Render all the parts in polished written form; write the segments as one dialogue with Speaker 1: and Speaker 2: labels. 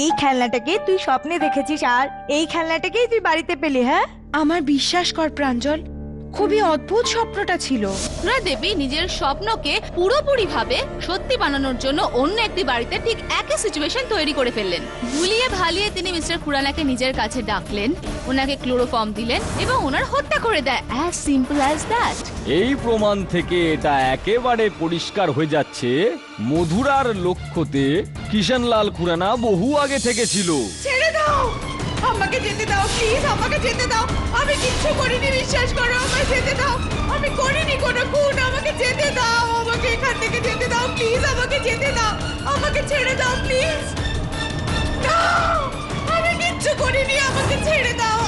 Speaker 1: এই খেলনাটাকে তুই স্বপ্নে দেখেছিস আর এই খেলনাটাকেই তুই বাড়িতে পেলি? হ্যাঁ,
Speaker 2: আমার বিশ্বাস কর প্রাঞ্জল, খুবই অদ্ভুত স্বপ্নটা ছিল।
Speaker 3: না দেবী নিজের স্বপ্নকে পুরোপুরি ভাবে সত্যি বানানোর জন্য অন্য একটি বাড়িতে ঠিক একই সিচুয়েশন তৈরি করে ফেললেন। ভুলিয়ে ভালিয়ে তিনি মিস্টার খুরানাকে নিজের কাছে ডাকলেন, ওনাকে ক্লোরোফর্ম দিলেন এবং ওনার হত্যা করে দেয়। As simple as that.
Speaker 4: এই প্রমাণ থেকে এটা একেবারে পরিষ্কার হয়ে যাচ্ছে মধুরার লক্ষ্যতে কিষানলাল খুরানা বহু আগে থেকে ছিল।
Speaker 2: ছেড়ে দাও, আমাকে যেতে দাও প্লিজ, আমাকে যেতে দাও। আমি কিচ্ছু করিনি, বিশ্বাস করো, আমাকে যেতে দাও। আমি করিনি কোনো খুন, আমাকে যেতে দাও, আমাকে এখান থেকে যেতে দাও প্লিজ, আমাকে যেতে দাও, আমাকে ছেড়ে দাও প্লিজ। আমি কিচ্ছু করিনি, আমাকে ছেড়ে দাও।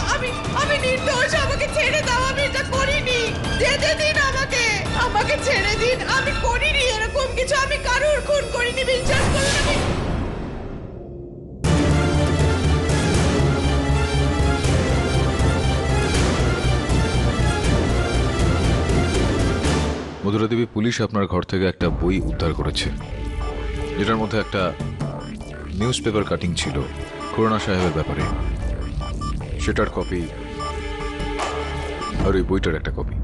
Speaker 2: আমি নির্দোষ, আমাকে ছেড়ে দাও, আমি এটা করিনি। যেতে দিন আমাকে, আমাকে ছেড়ে দিন। আমি করিনি এরকম কিছু, আমি কারোর খুন করিনি, বিশ্বাস করুন। আমি
Speaker 5: মধুরা দেবী, পুলিশ আপনার ঘর থেকে একটা বই উদ্ধার করেছে, যেটার মধ্যে একটা নিউজ পেপার কাটিং ছিল খুরানা সাহেবের ব্যাপারে। সেটার কপি আর ওই বইটার একটা কপি।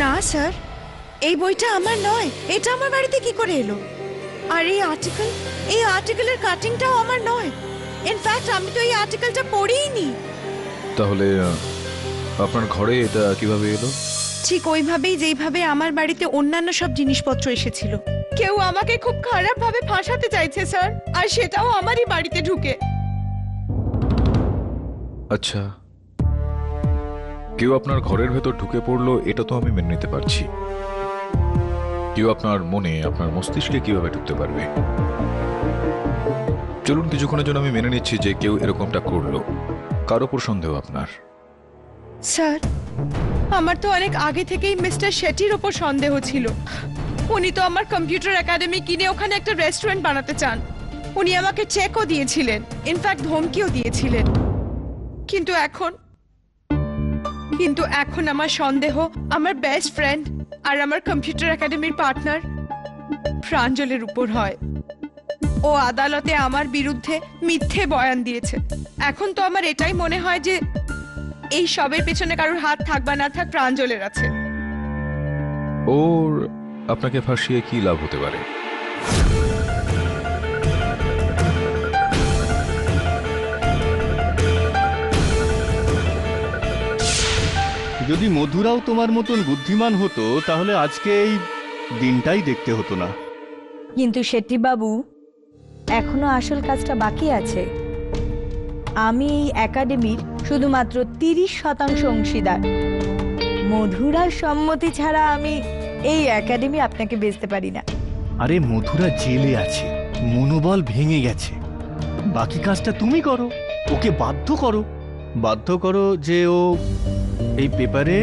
Speaker 2: না স্যার, এই বইটা আমার নয়। এটা আমার বাড়িতে কি করে এলো? আর এই আর্টিকেলের কাটিংটাও আমার নয়। ইনফ্যাক্ট আমি তো এই আর্টিকেলটা পড়িনি।
Speaker 5: তাহলে আপনার ঘরে এটা কিভাবে এলো?
Speaker 2: ঠিক ওইভাবেই যেইভাবে আমার বাড়িতে অন্যান্য সব জিনিসপত্র এসেছিল। কেউ আমাকে খুব খারাপ ভাবে ফাঁসাতে চাইছে স্যার, আর সেটাও আমারই বাড়িতে ঢুকে।
Speaker 5: আচ্ছা, কেউ আপনার ঘরের ভেতর ঢুকে পড়লো এটা তো আমি মেনে নিতে পারছি। কেউ আপনার মনে, আপনার মস্তিষ্কে কিভাবে ঢুকতে পারবে? চলুন কিছুক্ষণের জন্য আমি মেনে নিচ্ছি যে কেউ এরকমটা করলো। কার ওপর সন্দেহ আপনার?
Speaker 2: স্যার, আমার তো অনেক আগে থেকেই মিস্টার শেঠির ওপর সন্দেহ ছিল। উনি তো আমার কম্পিউটার একাডেমি কিনে ওখানে একটা রেস্টুরেন্ট বানাতে চান। উনি আমাকে চেকও দিয়েছিলেন, ইনফ্যাক্ট ধমকিও দিয়েছিলেন। কিন্তু এখন আমার সন্দেহ আমার বেস্ট ফ্রেন্ড আর আমার কম্পিউটার একাডেমির পার্টনার প্রাঞ্জলের উপর হয়। ও আদালতে আমার বিরুদ্ধে মিথ্যে বয়ান দিয়েছে। এখন তো আমার এটাই মনে হয় যে এই সবের পেছনে কারোর হাত থাক বা না থাক, প্রাঞ্জলের আছে।
Speaker 5: ওর আপনাকে ফাঁসিয়ে কি লাভ হতে পারে?
Speaker 6: যদি মধুরাও তোমার মতন বুদ্ধিমান হতো তাহলে আজকে এই দিনটাই দেখতে হতো না।
Speaker 1: কিন্তু শেট্টি বাবু, এখনো আসল কাজটা বাকি আছে। আমি এই একাডেমির শুধুমাত্র 30% অংশীদার। মধুরার সম্মতি ছাড়া আমি এই একাডেমি আপনাকে বেচতে পারি না।
Speaker 6: আরে মধুরা জেলে আছে, মনোবল ভেঙে গেছে। বাকি কাজটা তুমি করো, ওকে বাধ্য করো যে ও এই পেপারে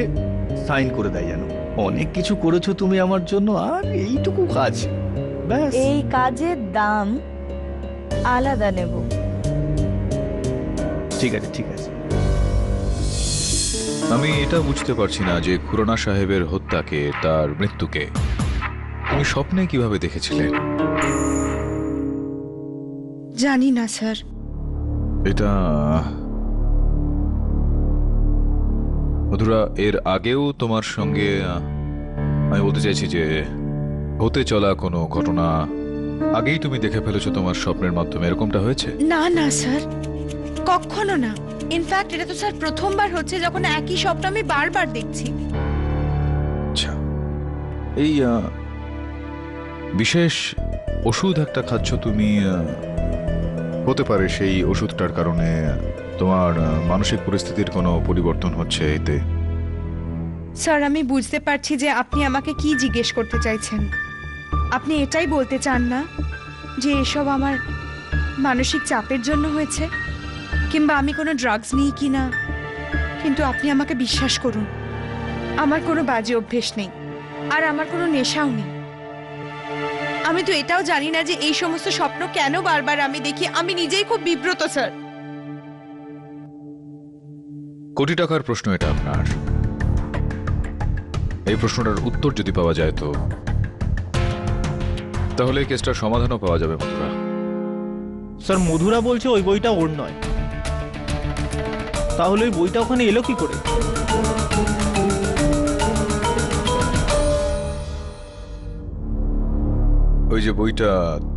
Speaker 6: সাইন করে দেয়। যেন অনেক কিছু করেছো তুমি আমার জন্য, আর এইটুকু কাজ ব্যাস।
Speaker 1: এই কাজের দাম আলাদা নেব।
Speaker 6: ঠিক আছে।
Speaker 5: আমি এটা বুঝতে পারছি না যে খুরানা সাহেবের হত্যাকে, তার মৃত্যুকে তুমি স্বপ্নে কিভাবে দেখেছিলেন?
Speaker 2: জানি না স্যার।
Speaker 5: এটা মধুরা, এর আগেও তোমার সঙ্গে আমি বলতে চাইছি যে হতে চলা কোনো ঘটনা আগেই তুমি দেখে ফেলেছো তোমার স্বপ্নের মাধ্যমে, এরকমটা হয়েছে?
Speaker 2: না স্যার, কখনো না। ইনফ্যাক্ট এটা তো স্যার প্রথমবার হচ্ছে যখন একই স্বপ্ন আমি বারবার দেখছি।
Speaker 5: আচ্ছা, এই বিশেষ ওষুধ একটা খাচ্ছ তুমি, হতে পারে সেই ওষুধটার কারণে তোমার মানসিক পরিস্থিতির কোনো পরিবর্তন হচ্ছে এতে।
Speaker 2: স্যার, আমি বুঝতে পারছি যে আপনি আমাকে কি জিজ্ঞেস করতে চাইছেন। আপনি এটাই বলতে চান না যে এসব আমার মানসিক চাপের জন্য হয়েছে, কিংবা আমি কোনো ড্রাগস নিই কিনা। কিন্তু আপনি আমাকে বিশ্বাস করুন, আমার কোনো বাজে অভ্যেস নেই, আর আমার কোনো নেশাও নেই। আমি তো এটাও জানি না যে এই সমস্ত স্বপ্ন কেন বারবার আমি দেখি। আমি নিজেই খুব বিব্রত স্যার।
Speaker 5: কোটি টাকার প্রশ্ন এটা আপনার। এই প্রশ্নটার উত্তর যদি পাওয়া যায় তো তাহলে এই কেসটার সমাধানও পাওয়া যাবে মধুরা।
Speaker 6: স্যার মধুরা বলছে ওই বইটা ওর নয়, তাহলে ওই বইটা ওখানে এলো কি করে?
Speaker 5: ওই যে বইটা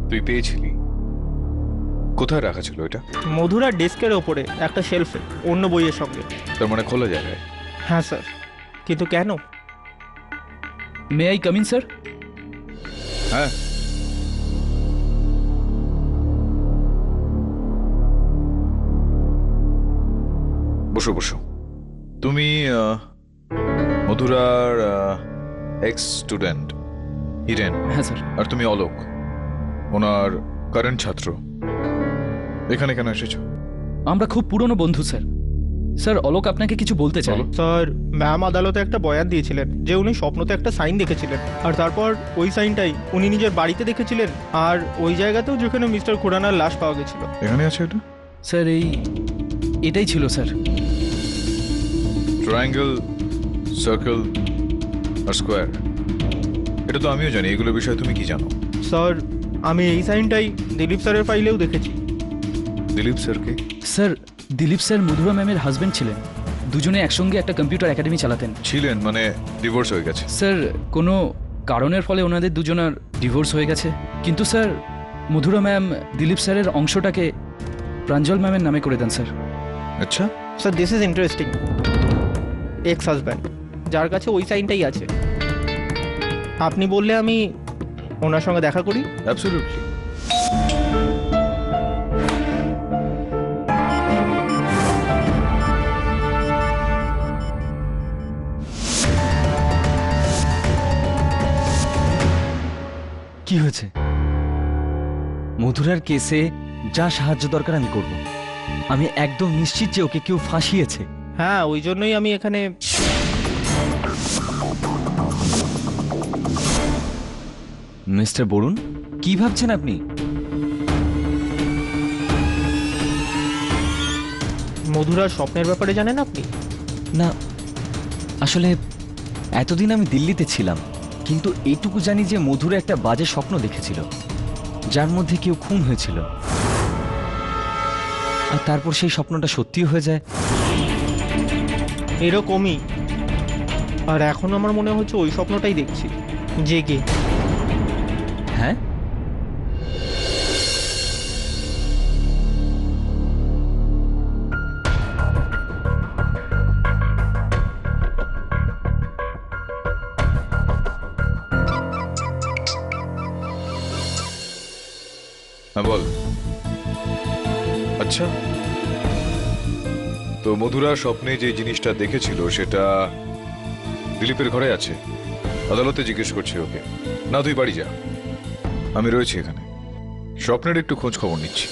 Speaker 5: তুই পেয়েছিলি, কোথায় রাখা ছিল ওইটা?
Speaker 6: মধুরা ডেস্কের ওপরে একটা শেলফে, অন্য বইয়ের সঙ্গে।
Speaker 5: তার মানে খোলা জায়গায়।
Speaker 6: হ্যাঁ স্যার, কিন্তু কেন?
Speaker 7: May I come in sir?
Speaker 5: হ্যাঁ, বসো বসো। তুমি মধুরার এক্স স্টুডেন্ট হিরেন,
Speaker 7: হ্যাঁ স্যার।
Speaker 5: আর তুমি অলোক, ওনার কারেন্ট ছাত্র। এখানে কেন এসেছো?
Speaker 7: আমরা খুব পুরনো বন্ধু স্যার। স্যার অলোক আপনাকে কিছু বলতে চাই।
Speaker 5: বলো।
Speaker 6: স্যার ম্যাম আদালতে একটা বয়ান দিয়েছিলেন যে উনি স্বপ্নতে একটা সাইন দেখেছিলেন, আর তারপর ওই সাইনটাই উনি নিজের বাড়িতে দেখেছিলেন, আর ওই জায়গাতেও যেখানে মিস্টার খুরানার লাশ পাওয়া গেছিল।
Speaker 5: এখানে আছে এটা?
Speaker 7: স্যার এটাই ছিল স্যার।
Speaker 5: ট্রায়াঙ্গেল, সার্কেল আর স্কোয়ার, এটা তো আমিও জানি। এগুলো বিষয়ে তুমি কি জানো?
Speaker 6: স্যার আমি এই সাইনটাই দিলীপ স্যারের ফাইলেও দেখেছি।
Speaker 5: দিলীপ স্যারকে?
Speaker 7: স্যার দিলীপ স্যার মধুরা ম্যামের হাজবেন্ড ছিলেন, দুজনে একসঙ্গে একটা কম্পিউটার একাডেমি চালাতেন।
Speaker 5: ছিলেন মানে ডিভোর্স হয়ে গেছে?
Speaker 7: স্যার কোনো কারণের ফলে ওনাদের দুজনের ডিভোর্স হয়ে গেছে, কিন্তু স্যার মধুরা ম্যাম দিলীপ স্যারের অংশটাকে প্রাঞ্জল ম্যামের নামে করে দেন স্যার।
Speaker 5: আচ্ছা,
Speaker 6: sir this is interesting. Ex husband যার কাছে ওই সাইনটাই আছে, আপনি বললে আমি ওনার সঙ্গে দেখা করি?
Speaker 5: অ্যাবসলিউটলি।
Speaker 4: কি হয়েছে? মধুরার কেসে যা সাহায্য দরকার আমি করব। আমি একদম নিশ্চিত যে ওকে কেউ ফাঁসিয়েছে।
Speaker 6: হ্যাঁ, ওই জন্যই আমি এখানে।
Speaker 4: মিস্টার বরুণ, কি ভাবছেন আপনি?
Speaker 6: মধুরার স্বপ্নের ব্যাপারে জানেন আপনি?
Speaker 4: না, আসলে এতদিন আমি দিল্লিতে ছিলাম, কিন্তু এইটুকু জানি যে মধুরা একটা বাজে স্বপ্ন দেখেছিল, যার মধ্যে কেউ খুন হয়েছিল, আর তারপর সেই স্বপ্নটা সত্যি হয়ে যায়।
Speaker 6: এরকমই। আর এখন আমার মনে হচ্ছে ওই স্বপ্নটাই দেখছি, জেগে।
Speaker 4: হ্যাঁ,
Speaker 5: হ্যাঁ বল। আচ্ছা, তো মধুরা স্বপ্নে যে জিনিসটা দেখেছিল সেটা দিলীপের ঘরে আছে? আদালতে জিজ্ঞেস করছে ওকে। না, তুই বাড়ি যা, আমি রয়েছি এখানে, স্বপ্নের একটু খোঁজ খবর নিচ্ছি।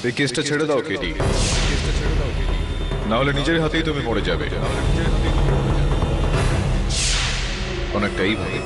Speaker 5: এই কেসটা ছেড়ে দাও কেটি, না হলে নিজের হাতেই তুমি মরে যাবে। অনেকটাই ভাবে।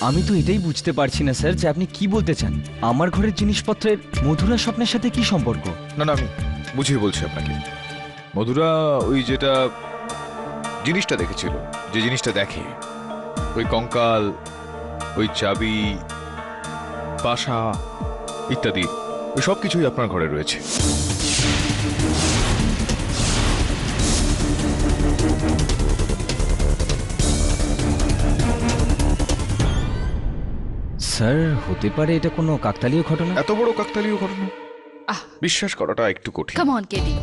Speaker 4: আমি তো এটাই বুঝতে পারছি না স্যার যে আপনি কি বলতে চান। আমার ঘরের জিনিসপত্রের মধুরা স্বপ্নের সাথে কি সম্পর্ক?
Speaker 5: না না, আমি বুঝিয়ে বলছি আপনাকে। মধুরা ওই যেটা জিনিসটা দেখেছিল, যে জিনিসটা দেখে, ওই কঙ্কাল, ওই চাবি, পাশা ইত্যাদি, ওই সব কিছুই আপনার ঘরে রয়েছে।
Speaker 4: স্যার হতে পারে এটা কোনো কাকতালীয় ঘটনা।
Speaker 5: এত বড় কাকতালীয় ঘটনা বিশ্বাস করাটা একটু কঠিন।
Speaker 3: কাম অন কেডি,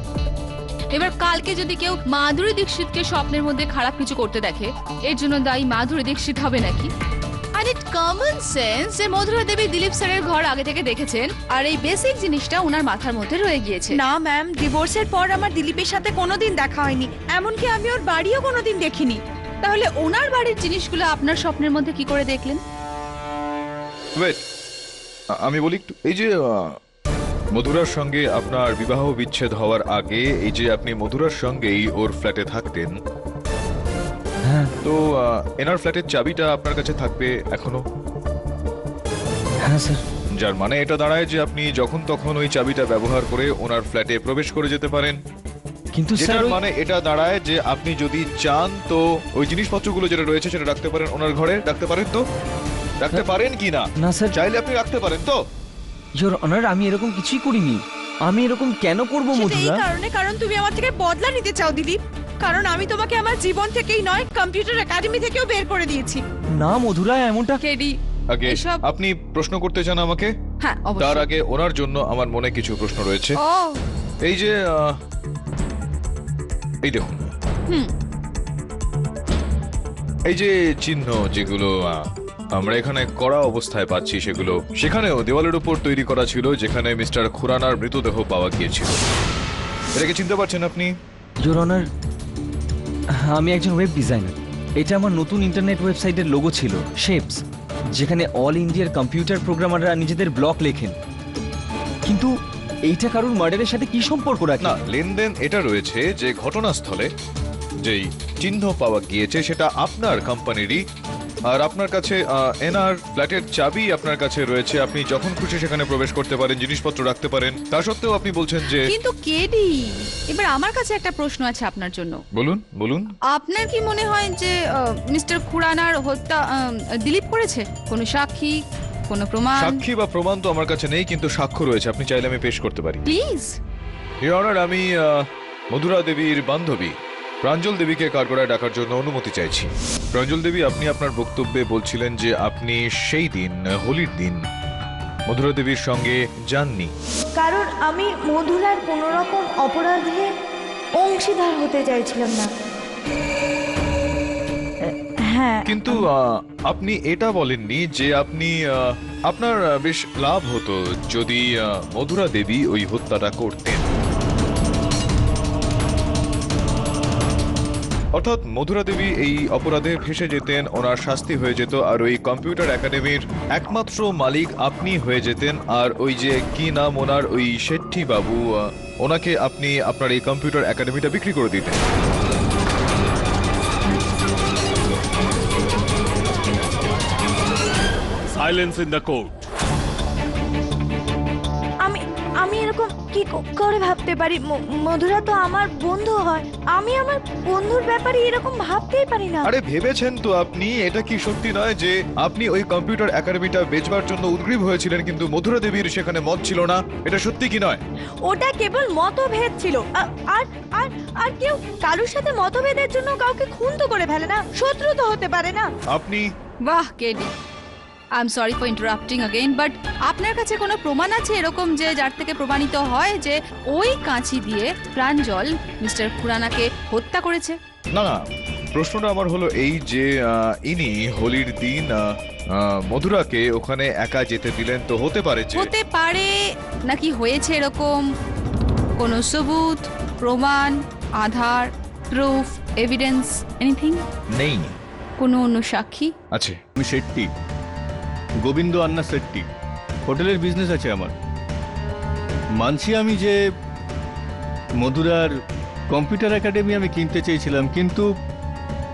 Speaker 3: এবার কালকে যদি কেউ মাধুরী দীক্ষিতকে স্বপ্নের মধ্যে খারাপ কিছু করতে দেখে, এর জন্য দায়ী মাধুরী দীক্ষিত হবে নাকি? আর ইট কমন সেন্স যে মধুরা দেবী দিলীপ স্যারের ঘর আগে থেকে দেখেছেন, আর এই বেসিক জিনিসটা ওনার মাথার মধ্যে রয়ে গিয়েছে।
Speaker 2: না ম্যাম, ডিভোর্সের পর আমার দিলীপের সাথে কোনোদিন দেখা হয়নি, এমনকি আমি ওর বাড়িও কোনোদিন দেখিনি।
Speaker 3: তাহলে ওনার বাড়ির জিনিসগুলো আপনার স্বপ্নের মধ্যে কি করে দেখলেন?
Speaker 5: ওয়েট, আমি বলি একটু। এই যে মধুরার সঙ্গে আপনার বিবাহ বিচ্ছেদ হওয়ার আগে এই যে আপনি মধুরার সঙ্গেই ওর ফ্ল্যাটে থাকতেন,
Speaker 4: হ্যাঁ
Speaker 5: তো এনার ফ্ল্যাটের চাবিটা আপনার কাছে থাকবে এখনো।
Speaker 4: হ্যাঁ স্যার।
Speaker 5: যার মানে এটা দাঁড়ায় যে আপনি যখন তখন ওই চাবিটা ব্যবহার করে ওনার ফ্ল্যাটে প্রবেশ করে যেতে পারেন।
Speaker 4: কিন্তু স্যার
Speaker 5: যেটার মানে এটা দাঁড়ায় যে আপনি যদি চান তো ওই জিনিসপত্রগুলো যেটা রয়েছে সেটা রাখতে পারেন ওনার ঘরে। রাখতে পারেন তো? রাখতে পারেন কি না?
Speaker 4: না স্যার।
Speaker 5: চাইলে আপনি রাখতে পারেন তো?
Speaker 4: ইওর অনার, আমি এরকম কিছুই করিনি। আমি এরকম কেন করব
Speaker 2: সেটা এই
Speaker 4: মধুরা?
Speaker 2: কারণে, কারণ তুমি আমার থেকে বদলা নিতে চাও দিলীপ। কারণ আমি তোমাকে আমার জীবন থেকেই নয়, কম্পিউটার একাডেমি থেকেও বের করে দিয়েছি।
Speaker 4: না মধুরা, এমনটা
Speaker 3: কেডি,
Speaker 5: আগে
Speaker 3: এসব-
Speaker 5: আপনি প্রশ্ন করতে চান আমাকে?
Speaker 3: হ্যাঁ
Speaker 5: তার
Speaker 3: অবশ্যই।
Speaker 5: আগে ওনার জন্য আমার মনে কিছু প্রশ্ন রয়েছে।
Speaker 3: ও
Speaker 5: এই যে এই দেখুন,
Speaker 3: হুম,
Speaker 5: এই যে চিহ্ন যেগুলো আমরা এখানে করা অবস্থায় পাচ্ছি, সেগুলো সেখানেও দেওয়ালের উপর তৈরি করা ছিল যেখানে মিস্টার খুরানার মৃতদেহ পাওয়া গিয়েছিল। এটাকে চিনতে পারছেন আপনি?
Speaker 4: ইওর অনার, আমি একজন ওয়েব ডিজাইনার। এটা আমার নতুন ইন্টারনেট ওয়েবসাইটের লোগো ছিল, শেপস, যেখানে অল ইন্ডিয়ার কম্পিউটার প্রোগ্রামাররা নিজেদের ব্লগ লেখেন। কিন্তু এইটা কারুর মার্ডারের সাথে কি সম্পর্ক রাখে?
Speaker 5: না, লেনদেন এটা রয়েছে যে ঘটনাস্থলে যেই চিহ্ন পাওয়া গিয়েছে সেটা আপনার কোম্পানিরই, আর আপনার কাছে এনার ফ্ল্যাটের চাবি আপনার কাছে রয়েছে। আপনি যখন খুশি সেখানে প্রবেশ করতে পারেন, জিনিসপত্র রাখতে পারেন। তা সত্ত্বেও আপনি বলছেন যে...
Speaker 3: কিন্তু কেডি, এবার আমার কাছে একটা প্রশ্ন আছে আপনার জন্য।
Speaker 5: বলুন বলুন।
Speaker 3: আপনার কি মনে হয় যে মিস্টার খুরানার হত্যা দিলীপ করেছে? কোনো সাক্ষী, কোনো প্রমাণ?
Speaker 5: সাক্ষী বা প্রমাণ তো আমার কাছে নেই, কিন্তু সাক্ষ্য রয়েছে। আপনি চাইলে আমি পেশ করতে পারি।
Speaker 3: প্লিজ।
Speaker 5: ইওর অনার, আমি মধুরা দেবীর বান্ধবী প্রাঞ্জল দেবীকে কাঠগড়ায় ডাকার জন্য অনুমতি চাইছি। প্রাঞ্জল দেবী, আপনি আপনার বক্তব্যে বলছিলেন যে আপনি সেই দিন, হোলির দিন, মধুরা দেবীর সঙ্গে যাননি।
Speaker 1: কারণ আমি মধুরার কোনো রকম অপরাধে অংশীদার হতে চাইছিলাম না। হ্যাঁ,
Speaker 5: কিন্তু আপনি এটা বলেননি যে আপনি আপনার বেশ লাভ হতো যদি মধুরা দেবী ওই হত্যাটা করতেন। অর্থাৎ মধুরা দেবী এই অপরাধে ফেঁসে যেতেন, ওনার শাস্তি হয়ে যেত, আর ওই কম্পিউটার একাডেমির একমাত্র মালিক আপনি হয়ে যেতেন। আর ওই যে কি নাম ওনার, ওই শেট্টি বাবু, ওনাকে আপনি আপনার এই কম্পিউটার একাডেমিটা বিক্রি করে দিতেন।
Speaker 8: Silence in the court.
Speaker 1: আমি এরকম কি করে ভাবতে পারি? মধুরা তো আমার বন্ধু হয়, আমি আমার বন্ধুর ব্যাপারে এরকম ভাবতেই পারি না।
Speaker 5: আরে ভেবেছেন তো আপনি? এটা কি সত্যি নয় যে আপনি ওই কম্পিউটার একাডেমিটা বেচবার জন্য উদ্গ্রীব হয়েছিলেন, কিন্তু মধুরা দেবীর সেখানে মত ছিল না? এটা সত্যি কি নয়?
Speaker 1: ওটা কেবল মতভেদ ছিল। আর আর আর কেউ কারোর সাথে মতভেদের জন্য কাউকে খুন তো করে ফেলে না, শত্রু তো হতে পারে না।
Speaker 5: আপনি...
Speaker 3: বাহ KD, I am sorry for interrupting again, but আপনার কাছে কোনো প্রমাণ আছে এরকম যে যার থেকে প্রমাণিত হয় যে ওই কাঁচি দিয়ে প্রাঞ্জল মিস্টার খুরানাকে হত্যা করেছে?
Speaker 5: না না, প্রশ্নটা আমার হলো এই যে ইনি হোলির দিন মধুরাকে ওখানে একা যেতে দিলেন, তো হতে পারে যে...
Speaker 3: হতে পারে নাকি হয়েছে এরকম কোনো সবুত, প্রমাণ, আধার, প্রুফ, এভিডেন্স, এনিথিং?
Speaker 5: নেই।
Speaker 3: কোনো অন্য সাক্ষী
Speaker 5: আছে।
Speaker 6: আমি শেট্টি, গোবিন্দ আন্না শেট্টি, হোটেলের বিজনেস আছে আমার। মানছি আমি যে মধুরার কম্পিউটার একাডেমি আমি কিনতে চেয়েছিলাম, কিন্তু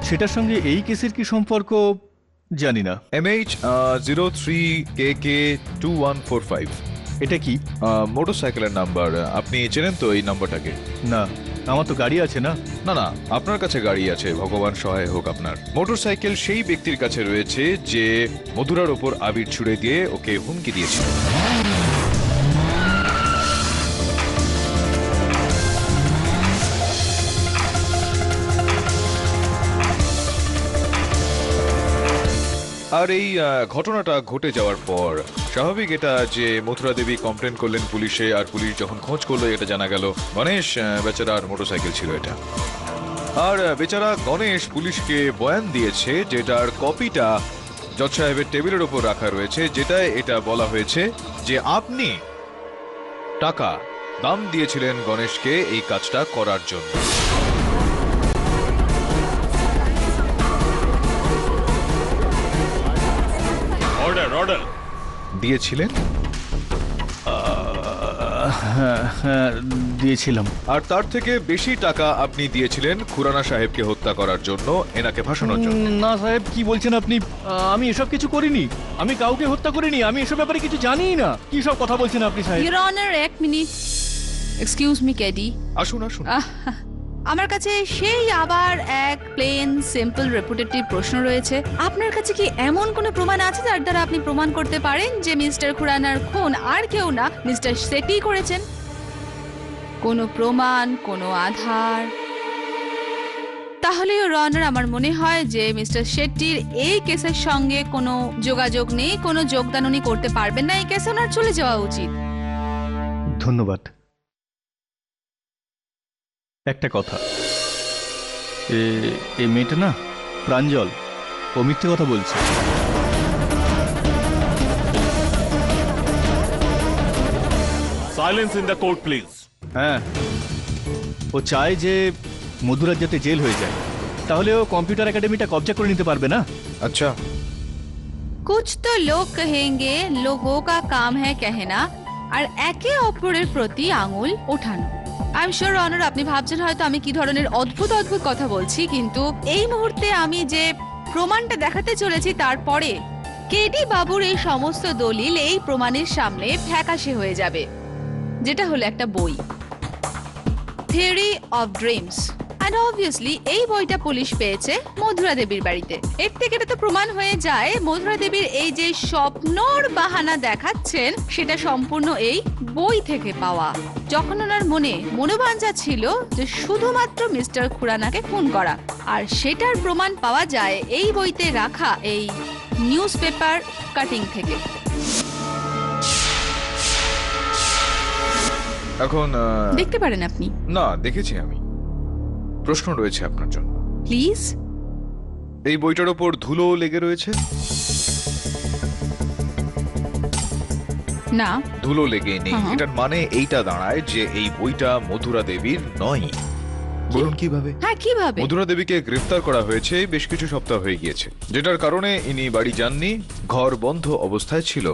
Speaker 6: সেটার সঙ্গে এই কেসের কি সম্পর্ক জানি না।
Speaker 5: MH03KK2145
Speaker 6: এটা কি?
Speaker 5: মোটরসাইকেলের নাম্বার। আপনি চেনেন তো এই নাম্বারটাকে?
Speaker 6: না, আমার তো গাড়ি আছে না।
Speaker 5: না না, আপনার কাছে গাড়ি আছে, ভগবান সহায় হোক আপনার। মোটরসাইকেল সেই ব্যক্তির কাছে রয়েছে যে মধুরার ওপর আবির ছুড়ে দিয়ে ওকে হুমকি দিয়েছিল। আর এই ঘটনাটা ঘটে যাওয়ার পর স্বাভাবিক এটা যে মথুরা দেবী কমপ্লেন করলেন পুলিশে, আর পুলিশ যখন খোঁজ করলো এটা জানা গেল গণেশ বেচারার মোটরসাইকেল ছিল এটা। আর বেচারা গণেশ পুলিশকে বয়ান দিয়েছে যেটার কপিটা জজ সাহেবের টেবিলের ওপর রাখা রয়েছে, যেটায় এটা বলা হয়েছে যে আপনি টাকা দাম দিয়েছিলেন গণেশকে এই কাজটা করার জন্য।
Speaker 8: Order, order.
Speaker 5: দিয়েছিলেন?
Speaker 6: হ্যাঁ, দিয়েছিলাম।
Speaker 5: আর তার থেকে বেশি টাকা আপনি দিয়েছিলেন খুরানা সাহেবকে হত্যা করার জন্য, এনাকে ফাঁসানোর জন্য।
Speaker 6: না সাহেব, কি বলছেন আপনি? আমি এসব কিছু করিনি, আমি কাউকে হত্যা করিনি, আমি এসব ব্যাপারে কিছু জানিই না। কি সব কথা বলছেন আপনি সাহেব?
Speaker 3: ইওর অনার, এক মিনিট। Excuse me KD.
Speaker 5: আসুন আসুন।
Speaker 3: আমার কাছে সেই আবার এক প্লেন সিম্পল রেপুটেটিভ প্রশ্ন রয়েছে। আপনার কাছে কি এমন কোনো প্রমাণ আছে যার দ্বারা আপনি প্রমাণ করতে পারেন যে মিস্টার খুরানার খুন আর কেউ না, মিস্টার শেট্টি করেছেন? কোনো প্রমাণ, কোনো আধার? তাহলে ইওর অনার, আমার মনে হয় যে মিস্টার শেট্টির এই কেসের সঙ্গে কোনো যোগাযোগ নেই, কোনো যোগদান উনি করতে পারবেন না। এই কেসে ওনার চলে যাওয়া উচিত।
Speaker 6: ধন্যবাদ। একটা কথা, এই মেয়েটা না, প্রাঞ্জল, ও মিথ্যে কথা বলছে।
Speaker 8: Silence in the court, please.
Speaker 6: হ্যাঁ, ও চায় যে মধুরার যাতে জেল হয়ে যায়, তাহলে ও কম্পিউটার একাডেমিটা কবজা করে নিতে পারবে না।
Speaker 5: আচ্ছা,
Speaker 3: कुछ तो लोग कहेंगे लोगों का काम है कहना আর একে অপরের প্রতি আঙুল ওঠানো। আই এম শিওর অনার, আপনি ভাবছেন হয়তো আমি কি ধরনের অদ্ভুত অদ্ভুত কথা বলছি, কিন্তু এই মুহূর্তে আমি যে প্রমাণটা দেখাতে চলেছি তারপরে কেডি বাবুর এই সমস্ত দলিল এই প্রমাণের সামনে ফ্যাকাশে হয়ে যাবে, যেটা হলো একটা বই, theory of dreams. And obviously এই বইটা পুলিশ পেয়েছে মধুরা দেবীর বাড়িতে। এর থেকে এটা তো প্রমাণ হয়ে যায় মধুরা দেবীর এই যে স্বপ্নর বাহানা দেখাচ্ছেন সেটা সম্পূর্ণ এই বই থেকে পাওয়া। যখন ওনার মনে মনোবাঞ্ছা ছিল যে শুধুমাত্র মিস্টার খুরানাকে খুন করা, আর সেটার প্রমাণ পাওয়া যায় এই বইতে রাখা এই নিউজ পেপার কাটিং থেকে।
Speaker 5: এখন
Speaker 3: দেখতে পারেন আপনি।
Speaker 5: না, দেখেছি আমি। প্রশ্ন রয়েছে আপনার জন্য।
Speaker 3: প্লিজ।
Speaker 5: এই বইটার ওপর ধুলো লেগে রয়েছে?
Speaker 3: না,
Speaker 5: ধুলো লেগে নেই। এটার মানে এইটা দাঁড়ায় যে এই বইটা মধুরা দেবীর নয়। বলুন কিভাবে?
Speaker 3: হ্যাঁ, কিভাবে?
Speaker 5: মধুরা দেবীকে গ্রেফতার করা হয়েছে বেশ কিছু সপ্তাহ হয়ে গিয়েছে, যেটার কারণে ইনি বাড়ি যাননি, ঘর বন্ধ অবস্থায় ছিল,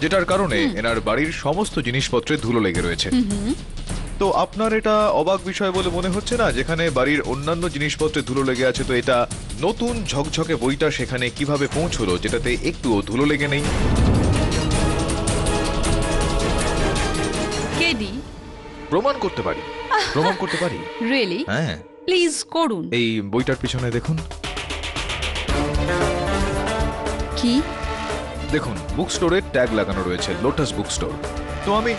Speaker 5: যেটার কারণে এনার বাড়ির সমস্ত জিনিসপত্রে ধুলো লেগে রয়েছে। তো আপনার এটা অবাক বিষয় বলে মনে হচ্ছে না? যেখানে বাড়ির অন্যান্য জিনিসপত্রে ধুলো লেগে আছে, তো এটা নতুন ঝকঝকে বইটা সেখানে কিভাবে পৌঁছলো যেটাতে একটুও ধুলো লেগে নেই?
Speaker 3: কেডি,
Speaker 5: প্রমাণ করতে পারি, প্রমাণ করতে পারি।
Speaker 3: রিয়েলি?
Speaker 5: হ্যাঁ,
Speaker 3: প্লিজ করুন।
Speaker 5: এই বইটার পিছনে দেখুন।
Speaker 3: কি?
Speaker 5: দেখুন, বুক স্টোরের ট্যাগ লাগানো রয়েছে, লোটাস বুক স্টোর। তো আমি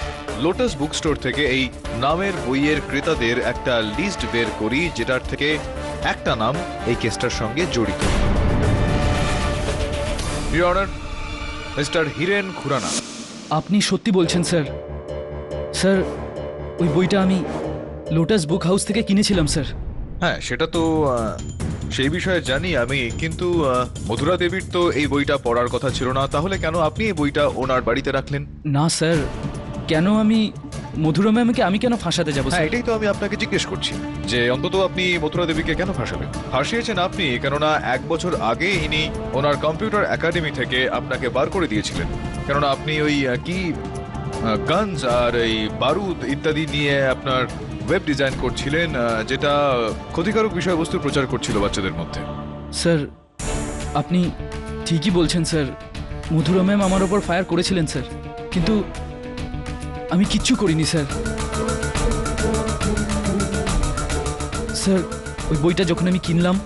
Speaker 5: লোটাস বুক স্টোর থেকে এই নামের বইয়ের ক্রেতাদের একটা লিস্ট বের করি, যেটার থেকে একটা নাম এই কেসটার সঙ্গে জড়িত। Your honour, mister Hiren Khurana.
Speaker 7: আপনি সত্যি বলছেন স্যার? স্যার, ওই বইটা আমি লোটাস বুক হাউস থেকে কিনেছিলাম স্যার।
Speaker 5: হ্যাঁ, সেটা তো সেই বিষয়ে জানি আমি, কিন্তু মধুরা দেবীর তো এই বইটা পড়ার কথা ছিল না, তাহলে কেন আপনি এই বইটা ওনার বাড়িতে রাখলেন?
Speaker 7: না স্যার, কেন আমি মধুরা ম্যামকে আমি কেন ফাঁসাতে যাবো?
Speaker 5: হ্যাঁ, এটাই তো আমি আপনাকে জিজ্ঞেস করছি, যে অন্তত আপনি মথুরা দেবীকে কেন ফাঁসাবেন? ফাঁসিয়েছেন আপনি, কেননা 1 বছর আগে ইনি ওনার কম্পিউটার একাডেমি থেকে আপনাকে বার করে দিয়েছিলেন, কেননা আপনি ওই কি গানস আর এই বারুদ ইত্যাদি নিয়ে আপনার ওয়েব ডিজাইন করছিলেন, যেটা ক্ষতিকারক বিষয়বস্তু প্রচার করছিল বাচ্চাদের মধ্যে।
Speaker 7: স্যার, আপনি ঠিকই বলছেন স্যার, মধুরা ম্যাম আমার ওপর ফায়ার করেছিলেন স্যার, কিন্তু আমি কিচ্ছু করিনি স্যার। স্যার ওই বইটা যখন আমি কিনলাম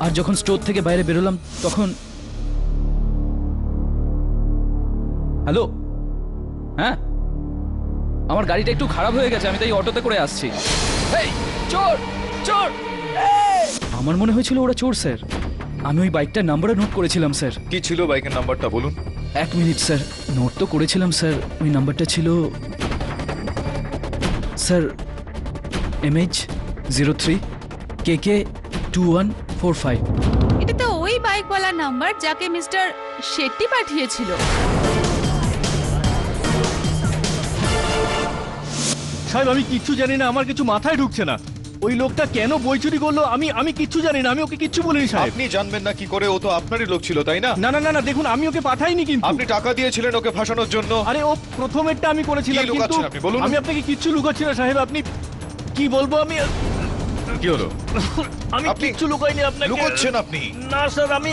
Speaker 7: আর যখন স্টোর থেকে বাইরে বেরোলাম তখন... হ্যালো, হ্যাঁ, আমার গাড়িটা একটু খারাপ হয়ে গেছে, আমি তাই অটোতে করে আসছি। এই চোর, চোর! আমার মনে হয়েছিল ওরা চোর স্যার। আমি ওই বাইকটার নাম্বারও নোট করেছিলাম স্যার।
Speaker 5: কি ছিল বাইকের নাম্বারটা বলুন?
Speaker 7: 1 মিনিট স্যার, নোট তো করেছিলাম স্যার। ওই নাম্বারটা ছিল স্যার MH03 KK 2145।
Speaker 3: এটা তো ওই বাইকওয়ালার নাম্বার যাকে মিস্টার শেট্টি পাঠিয়েছিল।
Speaker 6: সাহেব আমি কিচ্ছু জানি না, আমার কিছু মাথায় ঢুকছে না। ওই লোকটা কেন বই চুরি করলো আমি কিচ্ছু জানি না, আমি ওকে কিচ্ছু বলিনি সাহেব।
Speaker 5: আপনি জানবেন না কি করে? ও তো আপনারই লোক ছিল, তাই না?
Speaker 6: না না না না, দেখুন আমি ওকে পাঠাইনি কিন্তু।
Speaker 5: আপনি টাকা দিয়েছিলেন ওকে ফাঁসানোর জন্য।
Speaker 6: আরে ও প্রথমেরটা আমি করেছিলাম,
Speaker 5: কি
Speaker 6: কিন্তু
Speaker 5: লুকাচ্ছেন আপনি? বলুন।
Speaker 6: আমি আপনাকে কিচ্ছু লুকাচ্ছি না সাহেব। আপনি কি বলবো আমি
Speaker 5: কি হলো?
Speaker 6: আমি
Speaker 5: আপনি
Speaker 6: কিচ্ছু লুকাইনি আপনাকে।
Speaker 5: লুকোচ্ছেন আপনি।
Speaker 6: না স্যার, আমি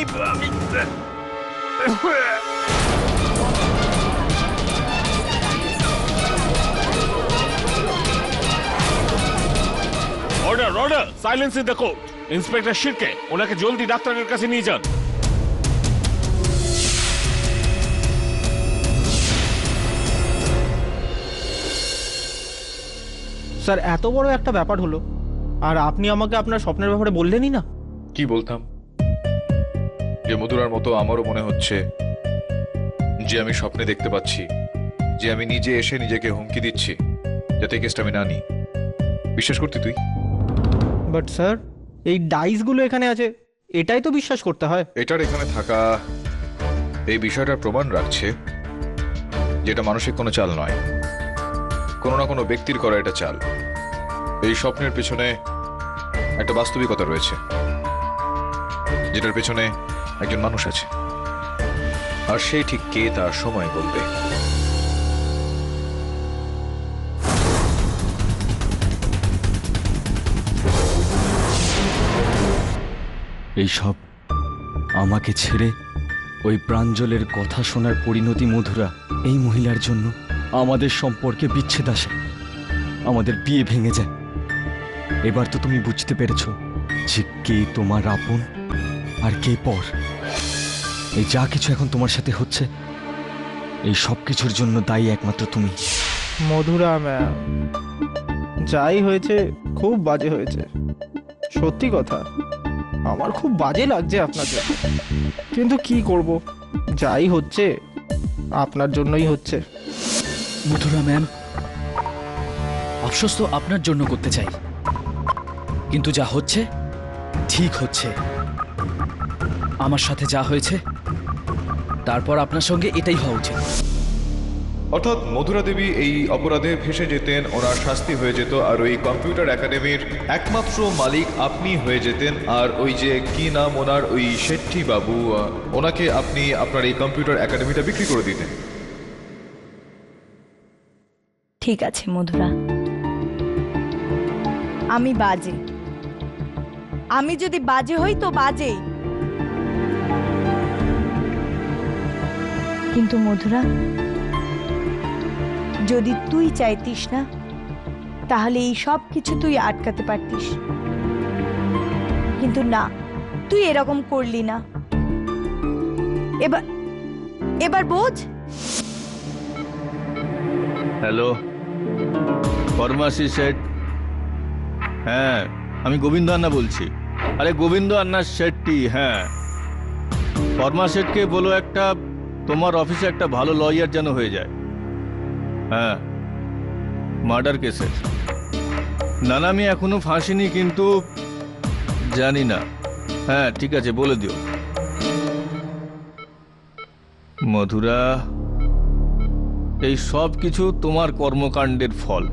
Speaker 8: order order, silence in the court. Inspector Shirke ওনাকে জলদি ডাক্তারের কাছে নিয়ে যান।
Speaker 9: স্যার এত বড় একটা ব্যাপার হলো আর আপনি আমাকে আপনার স্বপ্নের ব্যাপারে বললেনই না।
Speaker 5: কি বলতাম? যে মধুরার মতো আমারও মনে হচ্ছে যে আমি স্বপ্নে দেখতে পাচ্ছি, যে আমি নিজে এসে নিজেকে হুমকি দিচ্ছি যাতে কেসটা আমি না নিই। বিশ্বাস করতি তুই?
Speaker 9: বাট স্যার এই ডাইসগুলো এখানে আছে, এটাই তো বিশ্বাস করতে হয়।
Speaker 5: এটার এখানে থাকা এই বিষয়টার প্রমাণ রাখছে যেটা মানসিক কোনো চাল নয়, কোনো না কোনো ব্যক্তির করা এটা চাল। এই স্বপ্নের পেছনে একটা বাস্তবিকতা রয়েছে, যেটার পেছনে একজন মানুষ আছে, আর সেই ঠিক কে তা সময় বলবে।
Speaker 4: এইসব আমাকে ছেড়ে ওই প্রাঞ্জলের কথা শোনার পরিণতি মধুরা, এই মহিলার জন্য আমাদের সম্পর্কে বিচ্ছেদ আসে, আমাদের বিয়ে ভেঙে যায়। এবার তো তুমি বুঝতে পেরেছো যে কে তোমার আপন আর কে পর। এই যা কিছু এখন তোমার সাথে হচ্ছে, এই সব কিছুর জন্য দায়ী একমাত্র তুমি।
Speaker 9: মধুরা ম্যাম, যাই হয়েছে খুব বাজে হয়েছে, সত্যি কথা। আমার খুব বাজে লাগছে আপনাকে, কিন্তু কি করব, যাই হচ্ছে আপনার জন্যই হচ্ছে।
Speaker 7: মধুরা ম্যাম, আফসোস তো আপনার জন্য করতে চাই, কিন্তু যা হচ্ছে ঠিক হচ্ছে। আমার সাথে যা হয়েছে তারপর আপনার সঙ্গে এটাই হওয়া উচিত।
Speaker 5: অর্থাৎ মধুরা দেবী এই অপরাধে ফেসে যেতেন, ওনার শাস্তি হয়ে যেত, আর ওই কম্পিউটার একাডেমির একমাত্র মালিক আপনি হয়ে যেতেন। আর ওই যে কি নাম ওনার, ওই শেট্টি বাবু, ওনাকে আপনি আপনার এই কম্পিউটার একাডেমিটা বিক্রি করে দিতেন।
Speaker 1: ঠিক আছে মধুরা, আমি বাজে, আমি যদি বাজে হই তো বাজেই, কিন্তু মধুরা যদি তুই চাইতিস না তাহলে এই সব কিছু তুই আটকাতে পারতিস, কিন্তু না, তুই এরকম করলি না। এবার বোঝ।
Speaker 6: হ্যালো, ফরমাসি সেট। হ্যাঁ, আমি গোবিন্দ আন্না বলছি। আরে গোবিন্দ আন্না শেট্টি, হ্যাঁ। ফরমা সেটকে বলো একটা তোমার অফিসে একটা ভালো লয়ার যেন হয়ে যায়। হ্যাঁ, মার্ডার কেসের। না না, আমি এখনো ফাঁসিনি, কিন্তু জানি না। হ্যাঁ ঠিক আছে, বলে দিও। মধুরা, এই সব কিছু তোমার কর্মকাণ্ডের ফল।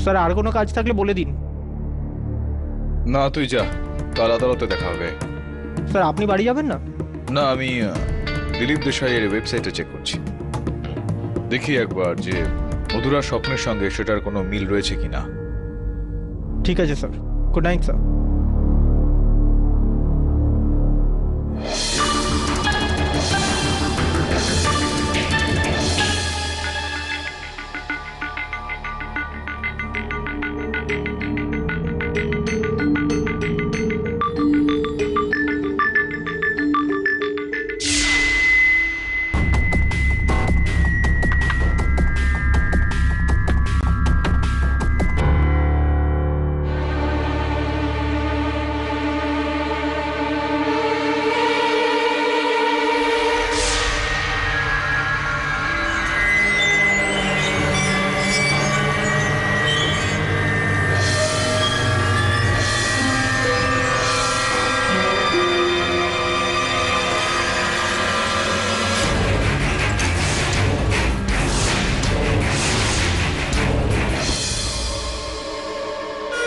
Speaker 9: স্যার আর কোনো কাজ থাকলে বলে দিন।
Speaker 5: না তুই যা, কাল আদালতে দেখা হবে।
Speaker 9: স্যার আপনি বাড়ি যাবেন না?
Speaker 5: না, আমি দিলীপ দেশাইয়ের ওয়েবসাইটে চেক করছি। দেখি একবার যে মধুরা স্বপ্নের সঙ্গে সেটার কোনো মিল রয়েছে কিনা।
Speaker 9: ঠিক আছে স্যার, গুড নাইট স্যার।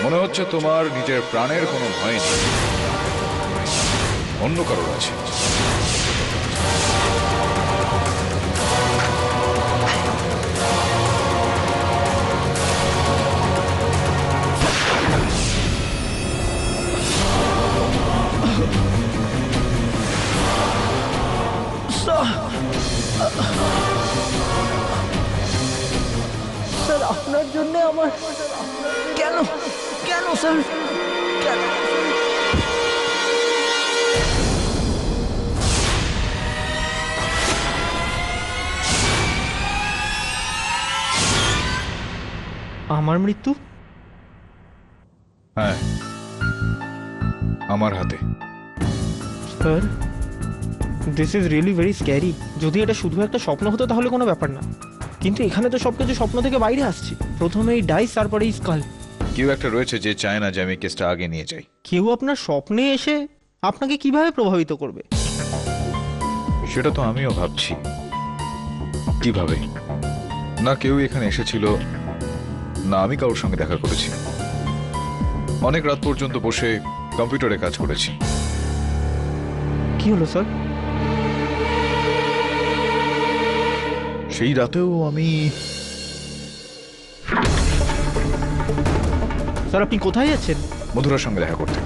Speaker 5: মনে হচ্ছে তোমার নিজের প্রাণের কোনো ভয় নেই, অন্য কারোর আছে।
Speaker 6: স্যার আপনার জন্য আমার কেন কেন স্যার কেন?
Speaker 9: আমার মৃত্যু?
Speaker 5: হ্যাঁ, আমার হাতে।
Speaker 9: Sir, this is really very scary. যদি এটা শুধু একটা স্বপ্ন হতো তাহলে কোনো ব্যাপার না, কিন্তু এখানে তো সবকিছু স্বপ্ন থেকে বাইরে আসছে। প্রথমে এই ডাইস, তারপরে এই স্কাল।
Speaker 5: কেউ একটা রয়েছে যে চায় না যে আমি কেসটা আগে নিয়ে যাই।
Speaker 9: কেউ আপনার স্বপ্নে এসে আপনাকে কিভাবে প্রভাবিত করবে?
Speaker 5: সেটা তো আমিও ভাবছি, কিভাবে। না কেউ এখানে এসেছিল, না আমি কারোর সঙ্গে দেখা করেছি। অনেক রাত পর্যন্ত বসে কম্পিউটারে কাজ করেছি।
Speaker 9: কি হলো স্যার?
Speaker 5: সেই রাতেও আমি
Speaker 9: স্যার আপনি কোথায় যাচ্ছেন?
Speaker 5: মধুরার সঙ্গে দেখা করতে।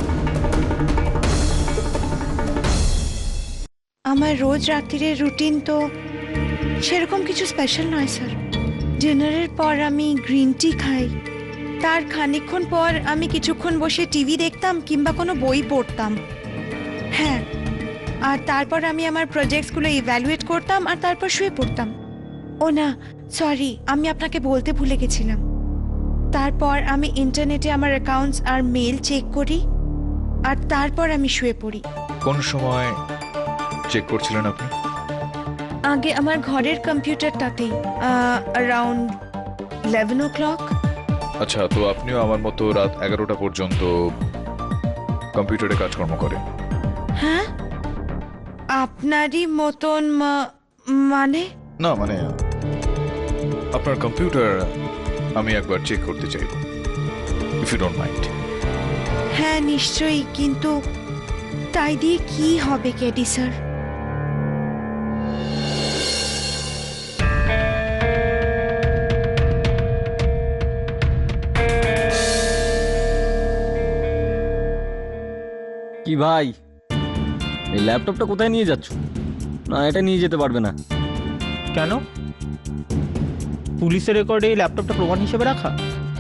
Speaker 2: আমার রোজ রাত্রিরের রুটিন তো সেরকম কিছু স্পেশাল নয় স্যার। ডিনারের পর আমি গ্রিন টি খাই, তার খানিকক্ষণ পর আমি কিছুক্ষণ বসে টিভি দেখতাম কিংবা কোনো বই পড়তাম। হ্যাঁ, আর তারপর আমি আমার প্রজেক্টসগুলো ইভ্যালুয়েট করতাম আর তারপর শুয়ে পড়তাম। ও না, সরি, আমি আপনাকে বলতে ভুলে গেছিলাম। তারপর আমি ইন্টারনেটে আমার অ্যাকাউন্টস আর মেল চেক করি আর তারপর আমি শুয়ে পড়ি।
Speaker 5: কোন সময় চেক করছিলেন আপনি?
Speaker 2: আগে আমার ঘরের কম্পিউটারটাতেই, অ্যারাউন্ড 11 o'clock।
Speaker 5: আচ্ছা, তো আপনিও আমার মতো রাত 11টা পর্যন্ত কম্পিউটারে কাজকর্ম করেন?
Speaker 2: হ্যাঁ, আপনারই মতন মানে?
Speaker 5: না মানে আপনার কম্পিউটার আমি একবার চেক করতে চাইব, ইফ ইউ ডোন্ট মাইন্ড।
Speaker 2: হ্যাঁ নিশ্চয়ই, কিন্তু তাই দিয়ে কি হবে কেডি স্যার?
Speaker 4: কি ভাই, এই ল্যাপটপটা কোথায় নিয়ে যাচ্ছ? না, এটা নিয়ে যেতে পারবে না।
Speaker 9: কেন? পুলিশের রেকর্ডে এই ল্যাপটপটা প্রমাণ হিসেবে রাখা?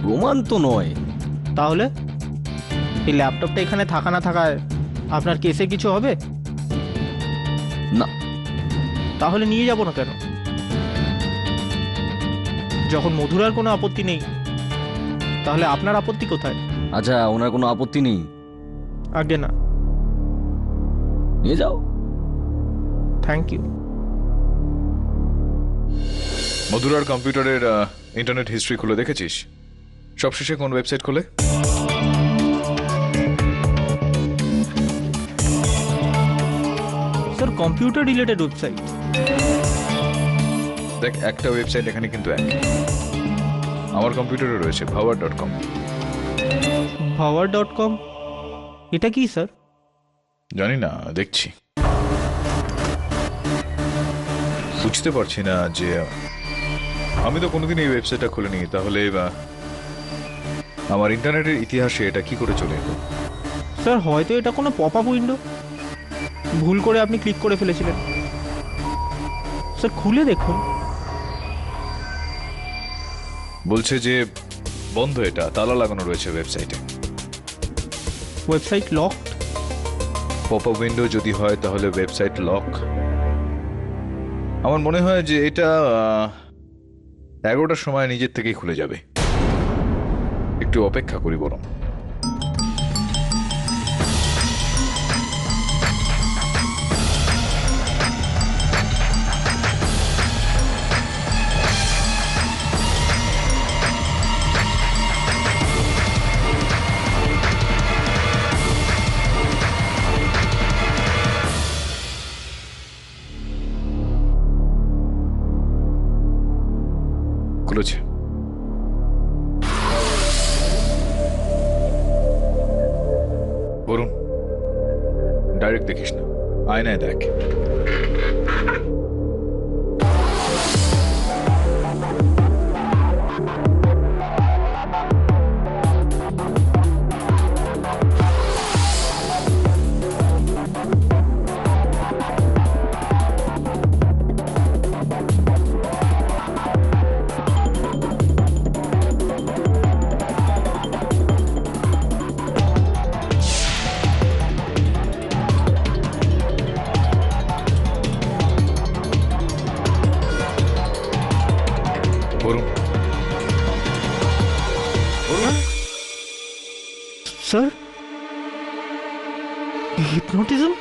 Speaker 4: প্রমাণ তো নয়।
Speaker 9: তাহলে এই ল্যাপটপটা এখানে থাকা না থাকায় আপনার কেসে কিছু হবে
Speaker 4: না।
Speaker 9: তাহলে নিয়ে যাব না কেন? যখন মধুরার কোনো আপত্তি নেই, তাহলে আপনার আপত্তি কোথায়?
Speaker 4: আচ্ছা, ওনার কোনো আপত্তি নেই?
Speaker 9: আগে না।
Speaker 4: নিয়ে যাও।
Speaker 9: Thank you.
Speaker 5: মধুরার কম্পিউটারের ইন্টারনেট হিস্ট্রি খুলে দেখেছিস? সবশেষে কোন ওয়েবসাইট খুলে?
Speaker 9: Sir, computer related website.
Speaker 5: দেখ, একটা ওয়েবসাইট এখানে কিন্তু এক। আমার কম্পিউটারে রয়েছে ভাওয়ার.com।
Speaker 9: ভাওয়ার.com? এটা কি স্যার?
Speaker 5: জানি না, দেখছি। বুঝতে পারছি না যে আমি তো কোনোদিন এই ওয়েবসাইটটা খুলিনি, তাহলে আমার ইন্টারনেটের ইতিহাসে এটা কি করে চলে এলো?
Speaker 9: স্যার হয়তো এটা কোনো পপ আপ উইন্ডো, ভুল করে আপনি ক্লিক করে ফেলেছিলেন। স্যার খুলে দেখুন।
Speaker 5: বলছে যে বন্ধ, এটা তালা লাগানো রয়েছে ওয়েবসাইটে।
Speaker 9: Website lock.
Speaker 5: Pop up window যদি হয় তাহলে ওয়েবসাইট লক। আমার মনে হয় যে এটা 11টার সময় নিজের থেকেই খুলে যাবে। একটু অপেক্ষা করি বরং। খুলেছে। বরুণ, ডাইরেক্ট দেখিস না, আয়নায় দেখ।
Speaker 9: স্যার হিপনোটিজম,